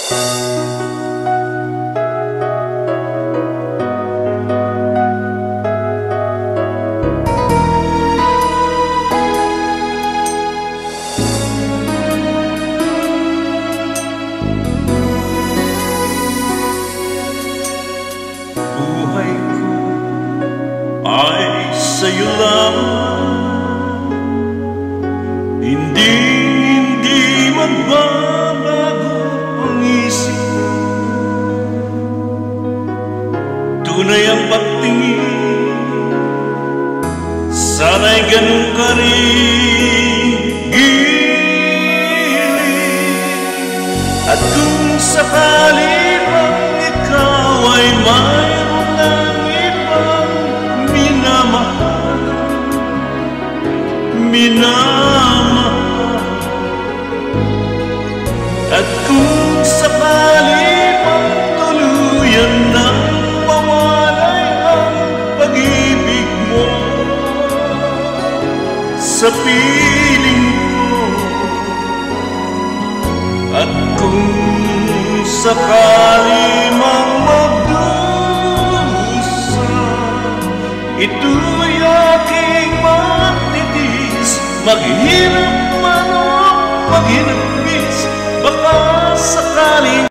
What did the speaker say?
Buhay ko ay sa'yo lang, hindi magbabago ang isip. Tunay ang pagtingin, sana'y ganun ka rin giling. At kung sakali bang ikaw ay mayroon ng ibang minamahal, at kung sakali bang tuluyan nang mawalay ang pag-ibig mo sa piling ko, at kung sakali mang magdusa, ito'y aking matitiis. Maghirap man o maghinagbis, baka sakaling